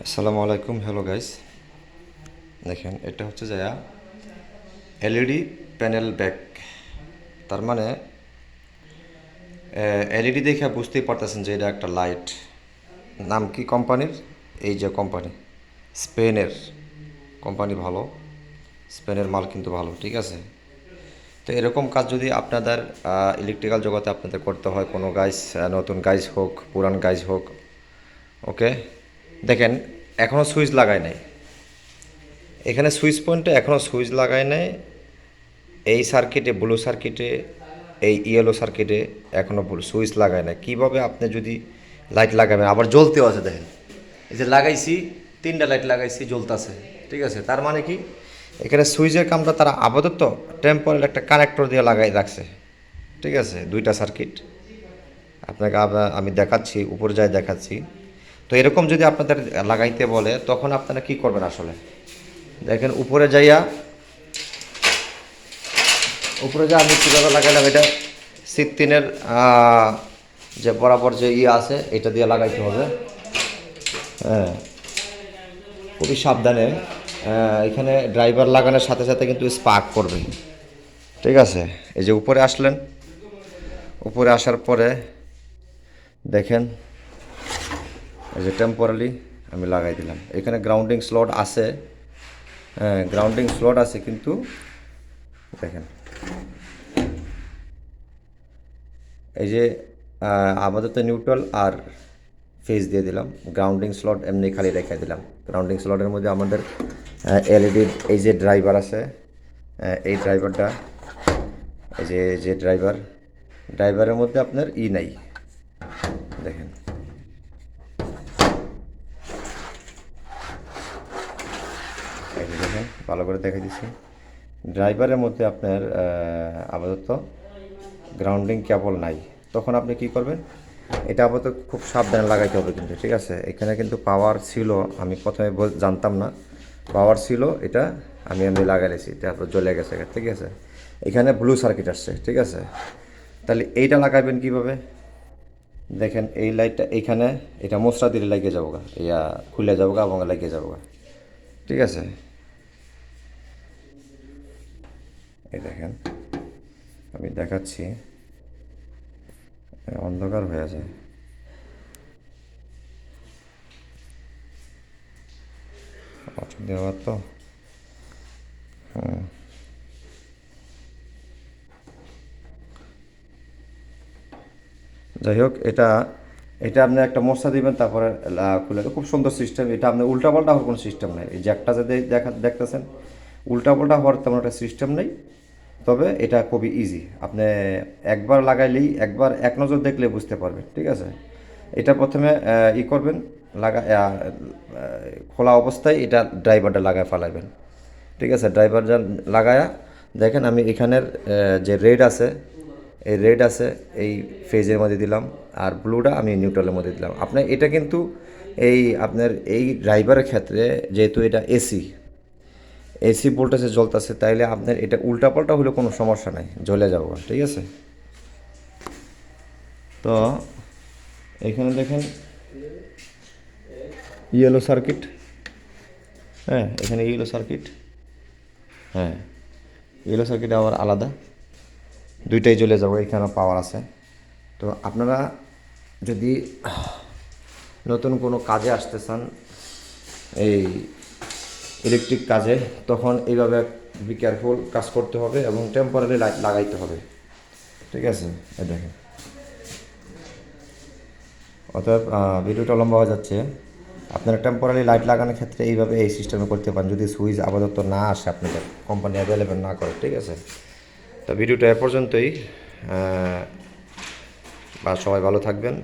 আসসালামু আলাইকুম, hello guys. দেখেন, এটা হচ্ছে যে এলইডি প্যানেল ব্যাক। তার মানে এলইডি দেখে বুঝতেই পারতেছেন যে এটা একটা লাইট। নাম কি কোম্পানির? এই যে কোম্পানি, স্পেনের কোম্পানি ভালো, স্পেনের মাল কিন্তু ভালো, ঠিক আছে। তো এরকম কাজ যদি আপনাদের ইলেকট্রিক্যাল জগতে আপনাদের করতে হয়, কোনো গাইস, নতুন গাইস হোক, পুরান গাইস হোক, ওকে। দেখেন, এখনও সুইচ লাগায় নাই, এখানে সুইচ পয়েন্টে এখনও সুইচ লাগায় নাই। এই সার্কিটে, ব্লু সার্কিটে, এই ইয়েলো সার্কিটে এখনও সুইচ লাগায় না। কীভাবে আপনি যদি লাইট লাগাবেন, আবার জ্বলতেও আছে। দেখেন, এই যে লাগাইছি, 3টা লাইট লাগাইছি, জ্বলতেছে, ঠিক আছে। তার মানে কি, এখানে সুইচের কামটা তারা আপাতত টেম্পোরাল একটা কানেক্টর দিয়ে লাগাই রাখছে, ঠিক আছে। 2টা সার্কিট আপনাকে আমি দেখাচ্ছি, উপরে যাই দেখাচ্ছি। তো এরকম যদি আপনাদের লাগাইতে বলে, তখন আপনারা কি করবেন আসলে? দেখেন, উপরে যাইয়া, উপরে যা আমি কীভাবে লাগাইলাম, এটা সিত্তিনের যে বরাবর যে আছে, এটা দিয়ে লাগাইতে হবে। হ্যাঁ, খুবই সাবধানে। এখানে ড্রাইভার লাগানোর সাথে সাথে কিন্তু স্পার্ক করবে, ঠিক আছে। এই যে উপরে আসলেন, উপরে আসার পরে দেখেন, এই যে টেম্পোরালি আমি লাগাই দিলাম। এখানে গ্রাউন্ডিং স্লট আছে, হ্যাঁ গ্রাউন্ডিং স্লট আছে, কিন্তু দেখেন এই যে আপাতত নিউট্রাল আর ফেজ দিয়ে দিলাম। গ্রাউন্ডিং স্লট এমনি খালি রেখে দিলাম। গ্রাউন্ডিং স্লটের মধ্যে আমাদের এলইডির এই যে ড্রাইভার আছে, এই ড্রাইভারটা, এই যে ড্রাইভারের মধ্যে আপনার নাই। দেখেন, এই যে দেখেন, ভালো করে দেখে দিচ্ছি। ড্রাইভারের মধ্যে আপনার আপাতত গ্রাউন্ডিং কেবল নাই। তখন আপনি কি করবেন? এটা আপাতত খুব সাবধানে লাগাইতে হবে কিন্তু, ঠিক আছে। এখানে কিন্তু পাওয়ার ছিল, আমি প্রথমে জানতাম না পাওয়ার ছিল। এটা আমি লাগাইছি, তারপর জ্বলে গেছে, ঠিক আছে। এখানে ব্লু সার্কিট আসছে, ঠিক আছে। তাহলে এইটা লাগাবেন কিভাবে? দেখেন, এই লাইটটা এইখানে, এটা মশলা দিলে লাগিয়ে যাবো গা, ইয়া খুলে যাবো গা এবং লাগিয়ে যাবো গা, ঠিক আছে। এই দেখেন, আমি দেখাচ্ছি, অন্ধকার হয়ে যায়। দেওয়া তো, হ্যাঁ, যাই হোক, এটা এটা আপনি একটা মশলা দিবেন, তারপরে খুলে, খুব সুন্দর সিস্টেম। এটা আপনার উল্টাপাল্টা হওয়ার কোনো সিস্টেম নেই। এই জ্যাকটা যদি দেখতেছেন, উল্টাপাল্টা হওয়ার তেমন একটা সিস্টেম নেই। তবে এটা খুবই ইজি। আপনি একবার লাগাইলেই, একবার এক নজর দেখলে বুঝতে পারবেন, ঠিক আছে। এটা প্রথমে করবেন, লাগা খোলা অবস্থায় এটা ড্রাইভারটা লাগায় ফেলাবেন, ঠিক আছে। ড্রাইভার যা লাগায়া দেখেন, আমি এখানের যে রেড আছে, এই রেড আছে এই ফেজের মধ্যে দিলাম, আর ব্লুটা আমি নিউট্রালের মধ্যে দিলাম। আপনার এটা কিন্তু আপনার এই ড্রাইভারের ক্ষেত্রে, যেহেতু এটা এসি ভোল্টেজে জ্বলতেছে, তাইলে আপনার এটা উল্টাপাল্টা হলে কোনো সমস্যা নাই, জ্বলে যাবো, ঠিক আছে। তো এখানে দেখেন ইয়েলো সার্কিট, হ্যাঁ এখানে ইয়েলো সার্কিট, হ্যাঁ ইয়েলো সার্কিট আবার আলাদা, দুইটাই জ্বলে যাবো। এখানে পাওয়ার আছে। তো আপনারা যদি নতুন কোনো কাজে আসতে চান, এই ইলেকট্রিক কাজে, তখন এইভাবে বি কেয়ারফুল কাজ করতে হবে এবং টেম্পোরারি লাইট লাগাইতে হবে, ঠিক আছে। এই দেখেন, অতএব ভিডিওটা লম্বা হয়ে যাচ্ছে। আপনারা টেম্পোরারি লাইট লাগানোর ক্ষেত্রে এইভাবে এই সিস্টেমে করতে পারেন, যদি সুইচ আপাতত না আসে, আপনাদের কোম্পানি অ্যাভেলেবেল না করে, ঠিক আছে। তো ভিডিওটা এ পর্যন্তই। বা সবাই ভালো থাকবেন।